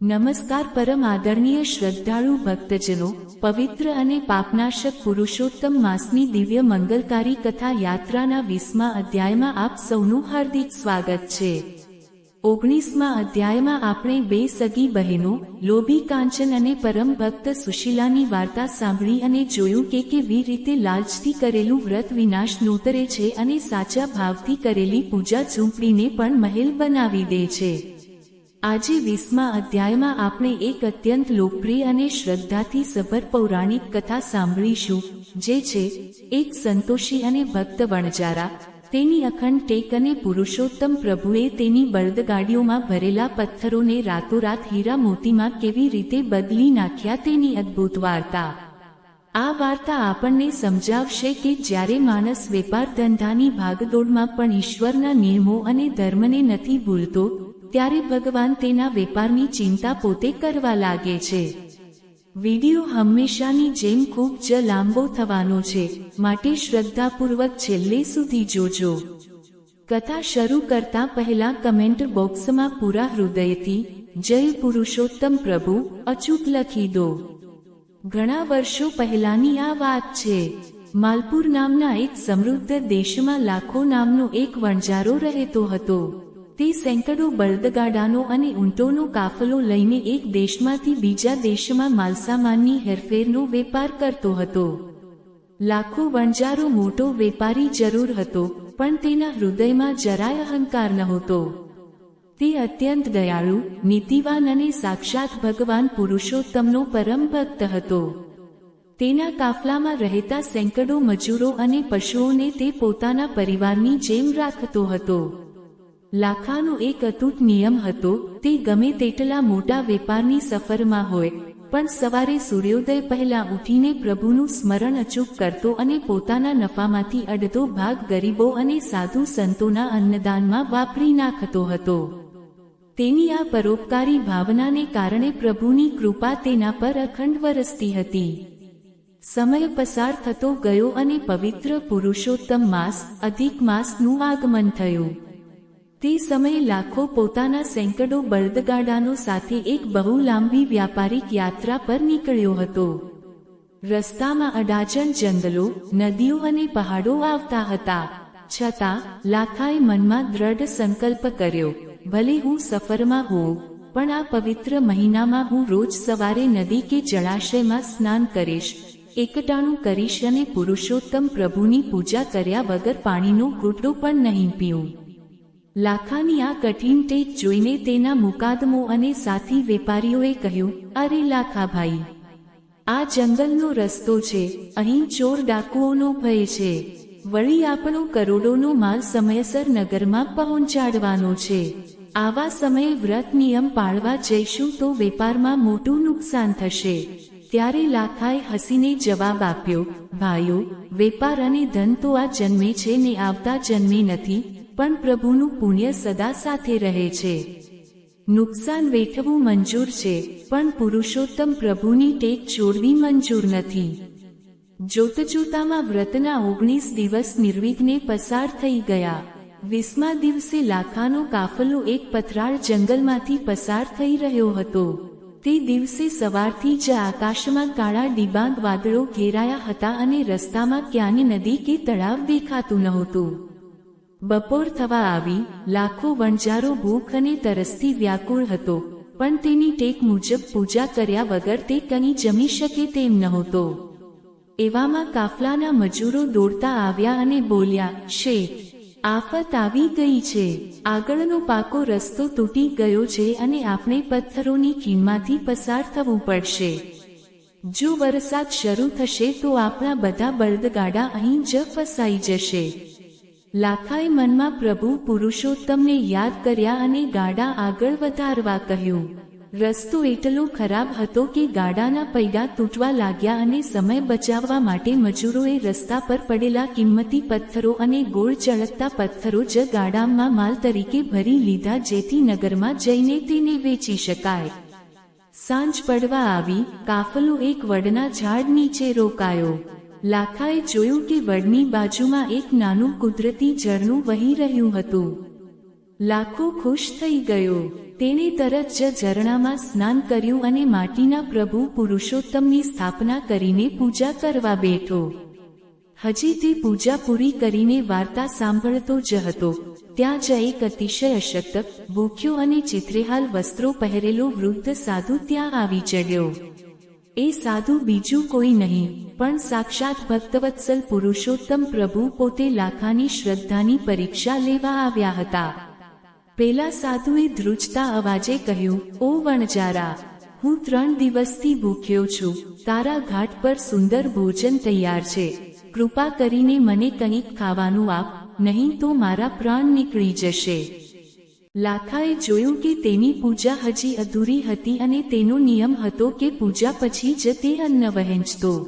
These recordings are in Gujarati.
નમસ્કાર પરમ આદરણીય શ્રદ્ધાળુ ભક્તજનો, પવિત્ર અને પાપનાશક પુરુષોત્તમ માસની દિવ્ય મંગલકારી કથા યાત્રાના 20મા અધ્યાયમાં આપ સૌનું હાર્દિક સ્વાગત છે। 19મા અધ્યાયમાં આપણે બે સગી બહેનો લોભી કાંચન અને પરમ ભક્ત સુશીલાની વાર્તા સાંભળી અને જોયું કે કેવી રીતે લાલચથી કરેલું વ્રત વિનાશ નોતરે છે અને સાચા ભાવથી કરેલી પૂજા ઝૂંપડીને પણ મહેલ બનાવી દે છે। આજે 20મા અધ્યાયમાં આપણે એક અત્યંત લોકપ્રિય અને શ્રદ્ધાથી સભર પૌરાણિક કથા સાંભળીશું, જે છે એક સંતોષી અને ભક્ત વણજારા, તેની અખંડ ટેક અને પુરુષોત્તમ પ્રભુએ તેની બળદગાડીઓમાં ભરેલા પથ્થરોને રાતોરાત હીરા મોતીમાં કેવી રીતે બદલી નાખ્યા તેની અદ્ભુત વાર્તા। આ વાર્તા આપણને સમજાવશે કે જ્યારે માણસ વેપાર ધંધાની ભાગદોડમાં પણ ઈશ્વરના નિયમો અને ધર્મને નથી ભૂલતો, ત્યારે ભગવાન તેના વેપારની ચિંતા પોતે કરવા લાગે છે। વિડિયો હંમેશાની જેમ ખૂબ જ લાંબો થવાનો છે, માટે શ્રદ્ધાપૂર્વક છેલ્લે સુધી જોજો। કથા શરૂ કરતા પહેલા કમેન્ટ બોક્સમાં પૂરા હૃદયથી જય પુરુષોત્તમ પ્રભુ અચૂક લખી દો। ઘણા વર્ષો પહેલાની આ વાત છે। માલપુર નામના એક સમૃદ્ધ દેશમાં લાખો નામનો એક વણજારો રહેતો હતો। તે સેંકડો બળદગાડાનો અને ઊંટોનો કાફલો લઈને એક દેશમાંથી બીજા દેશમાં માલસામાનની હેરફેરનો વેપાર કરતો હતો। લાખો વણજારો મોટો વેપારી જરૂર હતો, પણ તેના હૃદયમાં જરાય અહંકાર નહોતો। તે અત્યંત દયાળુ, નીતિવાન અને સાક્ષાત ભગવાન પુરુષોત્તમનો પરમ ભક્ત હતો। તેના કાફલામાં રહેતા સેંકડો મજૂરો અને પશુઓને તે પોતાના પરિવારની જેમ રાખતો હતો। લાખાનો એક અતૂટ નિયમ હતો, તે ગમે તેટલા મોટા વેપારની સફરમાં હોય, પણ સવારે સૂર્યોદય પહેલા ઉઠીને પ્રભુનું સ્મરણ અચૂક કરતો અને પોતાના નફામાંથી અડધો ભાગ ગરીબો અને સાધુ સંતોના અન્નદાનમાં વાપરી નાખતો હતો। તેની આ પરોપકારી ભાવનાને કારણે પ્રભુની કૃપા તેના પર અખંડ વરસતી હતી। સમય પસાર થતો ગયો અને પવિત્ર પુરુષોત્તમ માસ અધિક માસનું આગમન થયું। તે સમયે લાખો પોતાના સેંકડો બળદગાડાનો સાથે એક બહુ લાંબી વ્યાપારિક યાત્રા પર નીકળ્યો હતો। રસ્તામાં અડાજણ જંગલો, નદીઓ અને પહાડો આવતા હતા, છતાં લાખાએ મનમાં દ્રઢ સંકલ્પ કર્યો, ભલે હું સફરમાં હોઉં, પણ આ પવિત્ર મહિનામાં હું રોજ સવારે નદી કે જળાશયમાં સ્નાન કરીશ, એકટાણું કરીશ અને પુરુષોત્તમ પ્રભુની પૂજા કર્યા વગર પાણીનો ઘૂંટડો પણ નહીં પીઉં। લાખાની આ કઠિન ટેક જોઈને તેના મુકાદમો અને સાથી વેપારીઓએ કહ્યું, અરે લાખાભાઈ, આ જંગલનો રસ્તો છે, અહીં ચોર ડાકુઓનો ભય છે, વળી આપણો કરોડોનો માલ સમયસર નગરમાં પહોંચાડવાનો છે। આવા સમયે વ્રત નિયમ પાળવા જઈશું તો વેપારમાં મોટું નુકસાન થશે। ત્યારે લાખાએ હસીને જવાબ આપ્યો, ભાઈઓ, વેપાર અને ધન તો આ જન્મે છે ને આવતા જન્મે નથી, પણ પ્રભુનું પુણ્ય સદા સાથે રહે છે। નુકસાન વેઠવું મંજૂર છે, પણ પુરુષોત્તમ પ્રભુની ટેક છોડવી મંજૂર નથી। જોતજોતામાં વ્રતના 19 દિવસ નિર્વિઘ્ને પસાર થઈ ગયા। 20મા દિવસે લાખાનો કાફલો એક પથરાળ જંગલમાંથી પસાર થઈ રહ્યો હતો। તે દિવસે સવારથી જ આકાશમાં કાળા ડિબાંગ વાદળો ઘેરાયા હતા અને રસ્તામાં ક્યાંય નદી કે તળાવ દેખાતું નહોતું। બપોર થવા આવી, લાખો વણજારો ભૂખ અને તરસથી વ્યાકુળ હતો, પણ તેની ટેક મુજબ પૂજા કર્યા વગર તે કંઈ જમી શકે તેમ નહોતો। એવામાં કાફલાના મજૂરો દોડતા આવ્યા અને બોલ્યા, શેઠ, આફત આવી ગઈ છે, આગળનો પાકો રસ્તો તૂટી ગયો છે અને આપણે પથ્થરોની ખીણમાંથી પસાર થવું પડશે। જો વરસાદ શરૂ થશે તો આપણા બધા બળદગાડા અહીં જ ફસાઈ જશે। લાખાએ મનમાં પ્રભુ પુરુષોત્તમને યાદ કર્યા અને ગાડા આગળ વધારવા કહ્યું। રસ્તો એટલો ખરાબ હતો કે ગાડાના પૈડા તૂટવા લાગ્યા અને સમય બચાવવા માટે મજૂરોએ રસ્તા પર પડેલા કિંમતી પથ્થરો અને ગોળ ચળકતા પથ્થરો જ ગાડામાં માલ તરીકે ભરી લીધા, જેથી નગરમાં જઈને તેને વેચી શકાય। સાંજ પડવા આવી, કાફલો એક વડના ઝાડ નીચે રોકાયો। લાખાએ જોયું કે વડની બાજુમાં એક નાનું કુદરતી ઝરણું વહી રહ્યું હતું। લાખો ખુશ થઈ ગયો. તેણે તરત જ ઝરણામાં સ્નાન કર્યું અને માટીના પ્રભુ પુરુષોત્તમની સ્થાપના કરીને પૂજા કરવા બેઠો. હજી તે પૂજા પૂરી કરીને વાર્તા સાંભળતો જ હતો. ત્યાં જ એક અતિશય અશક્ત, ભૂખ્યો અને ચિત્રેહાલ વસ્ત્રો પહેરેલો વૃદ્ધ સાધુ ત્યાં આવી ચડ્યો. એ સાધુ બીજું કોઈ નહીં પણ સાક્ષાત ભક્તવત્સલ પુરુષોત્તમ પ્રભુ પોતે લાખાની શ્રદ્ધાની પરીક્ષા લેવા આવ્યા હતા. પેલા સાધુએ ધ્રુજતા અવાજે કહ્યું, "ઓ વણજારા, હું 3 દિવસથી ભૂખ્યો છું. તારા ઘાટ પર સુંદર ભોજન તૈયાર છે. કૃપા કરીને મને કંઈક ખાવાનું આપ, નહીં તો મારા પ્રાણ નીકળી જશે." લાખાએ જોયું કે તેની પૂજા હજી અધૂરી હતી અને તેનો નિયમ હતો કે પૂજા પછી જ તે અન્ન વહેંચતો.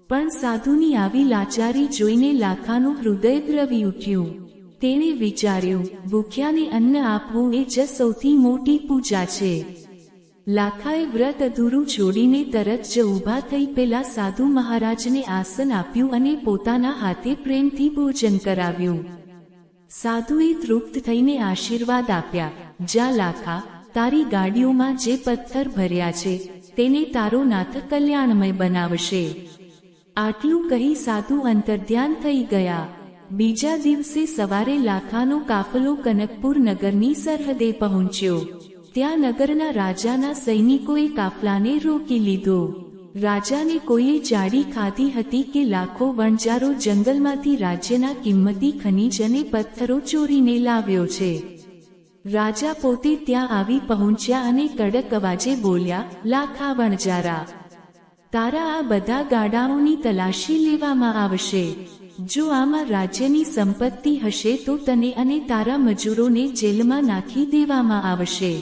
પણ સાધુની આવી લાચારી જોઈને લાખાનું હૃદય દ્રવી ઉઠ્યું. તેણે વિચાર્યું, ભૂખ્યાને અન્ન આપવું એ જ સૌથી મોટી પૂજા છે. લાખાએ વ્રત અધૂરું છોડીને તરત જ ઊભા થઈ પેલા સાધુ મહારાજને આસન આપ્યું અને પોતાના હાથે પ્રેમથી ભોજન કરાવ્યું. સાધુએ તૃપ્ત થઈને આશીર્વાદ આપ્યા, "જા લાખા, તારી ગાડીઓમાં જે પથ્થર ભર્યા છે તેને તારો નાથ કલ્યાણમય બનાવશે." આટલું કહી સાધુ અંતર્ધ્યાન થઈ ગયા. બીજા દિવસે સવારે લાખાનો કાફલો કનકપુર નગરની સરહદે પહોંચ્યો. ત્યાં નગરના રાજાના સૈનિકોએ કાફલાને રોકી લીધો. રાજાને કોઈએ જાડી ખાધી હતી કે લાખો વણજારો જંગલમાંથી રાજ્યના કિંમતી ખનીજ અને પથ્થરો ચોરીને લાવ્યો છે. રાજા પોતે ત્યાં આવી પહોંચ્યા અને કડક અવાજે બોલ્યા, "લાખા વણજારા, તારા આ બધા ગાડાઓની તલાશી લેવામાં આવશે. જો આમાં રાજ્યની સંપત્તિ હશે તો તને અને તારા મજૂરોને જેલમાં નાખી દેવામાં આવશે."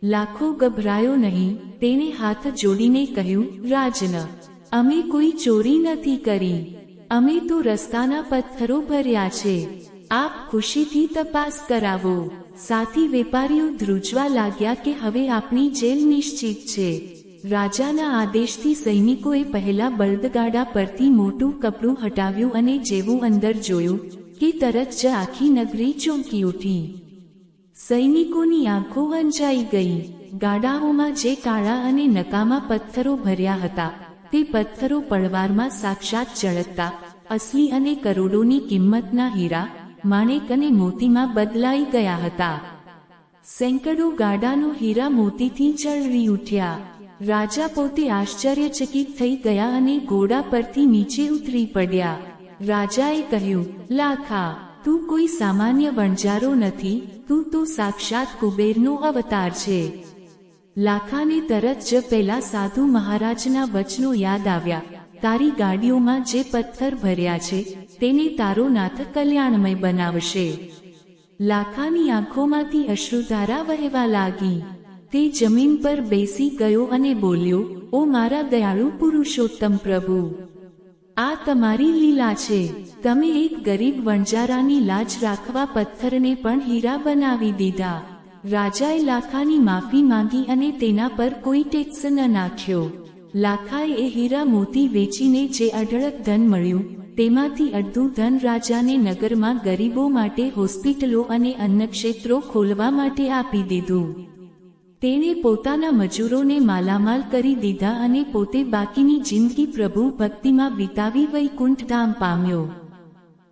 લાખો ગભરાયો નહીં. તેણે હાથ જોડીને કહ્યું, "રાજન, અમે કોઈ ચોરી નથી કરી. અમે તો રસ્તાના પથ્થરો ભર્યા છે. આપ ખુશીથી તપાસ કરાવો." સાથી વેપારીઓ ધ્રુજવા લાગ્યા કે હવે આપણી જેલ નિશ્ચિત છે. રાજાના આદેશથી સૈનિકોએ પહેલા બળદગાડા પરથી મોટું કપડું હટાવ્યું અને જેવું અંદર જોયું કે તરત જ આખી નગરી ચોંકી ઉઠી. સૈનિકોની આંખો અંજાઈ ગઈ. ગાડાઓમાં જે કાળા અને નકામા પથ્થરો ભર્યા હતા તે પથ્થરો પળવારમાં સાક્ષાત ચળકતા, અસલી અને કરોડોની કિંમતના હીરા, માણેક અને મોતીમાં બદલાઈ ગયા હતા. સેંકડો ગાડાનો હીરા મોતીથી ઝળહળી ઉઠ્યા. રાજા પોતે આશ્ચર્યચકિત થઈ ગયા અને ઘોડા પરથી નીચે ઉતરી પડ્યા. રાજાએ કહ્યું, "લાખા, તું કોઈ સામાન્ય વણજારો નથી, તું તો સાક્ષાત કુબેરનો અવતાર છે." લાખાને તરત જ પેલા સાધુ મહારાજના વચનો યાદ આવ્યા, "તારી ગાડીઓમાં જે પથ્થર ભર્યા છે તેને તારો નાથ કલ્યાણમય બનાવશે." લાખાની આંખોમાંથી અશ્રુધારા વહેવા લાગી. તે જમીન પર બેસી ગયો અને બોલ્યો, "ઓ મારા દયાળુ પુરુષોત્તમ પ્રભુ, આ તમારી લીલા છે. તમે એક ગરીબ વણજારાની લાજ રાખવા પથ્થરને પણ હીરા બનાવી દીધા." રાજાએ લાખાની માફી માંગી અને તેના પર કોઈ ટેક્સ ન નાખ્યો. લાખાએ એ હીરા મોતી વેચીને જે અઢળક ધન મળ્યું તેમાંથી અડધું ધન રાજાને નગરમાં ગરીબો માટે હોસ્પિટલો અને અન્નક્ષેત્રો ખોલવા માટે આપી દીધું. તેણે પોતાના મજૂરોને માલામાલ કરી દીધા અને પોતે બાકીની જિંદગી પ્રભુ ભક્તિમાં વિતાવી વૈકુંઠ ધામ પામ્યો.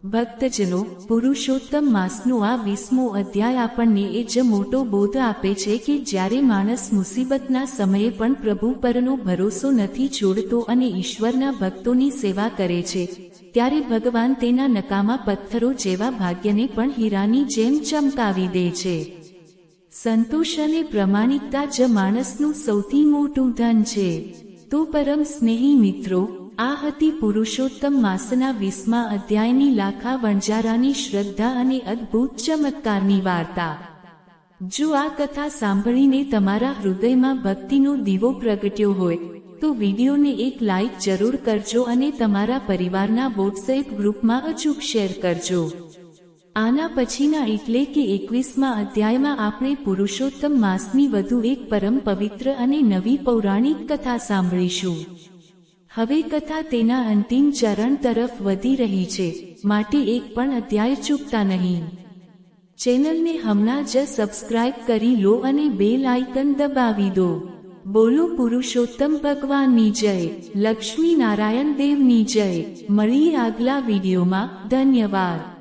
ભક્તજનો, પુરુષોત્તમ માસનો આ 20મો અધ્યાય આપણને એ જ મોટો બોધ આપે છે કે જ્યારે માણસ મુસીબતના સમયે પણ પ્રભુ પરનો ભરોસો નથી છોડતો અને ઈશ્વરના ભક્તોની સેવા કરે છે, ત્યારે ભગવાન તેના નકામા પથ્થરો જેવા ભાગ્યને પણ હીરાની જેમ ચમકાવી દે છે. સંતોષ અને પ્રમાણિકતા જ માણસનું સૌથી મોટું ધન છે. તો પરમ સ્નેહી મિત્રો, આ હતી પુરુષોત્તમ માસના 20મા અધ્યાયની લાખા વણજારાની શ્રદ્ધા અને અદ્ભુત ચમત્કારની વાર્તા. જો આ કથા સાંભળીને તમારા હૃદયમાં ભક્તિનો દીવો પ્રગટ્યો હોય તો વિડીયોને એક લાઈક જરૂર કરજો અને તમારા પરિવારના વોટ્સએપ ગ્રુપમાં અચૂક શેર કરજો. આના પછીના એટલે કે 21મા અધ્યાયમાં આપણે પુરુષોત્તમ માસની વધુ એક પરમ પવિત્ર અને નવી પૌરાણિક કથા સાંભળીશું. હવે કથા તેના અંતિમ ચરણ તરફ વધી રહી છે, માટે એક પણ અધ્યાય ચૂકતા નહીં. ચેનલને હમણાં જ સબસ્ક્રાઇબ કરી લો અને બેલ આઇકન દબાવી દો। બોલો પુરુષોત્તમ ભગવાનની જય, લક્ષ્મી નારાયણ દેવની જય। મળીએ આગલા વિડીયોમાં। ધન્યવાદ।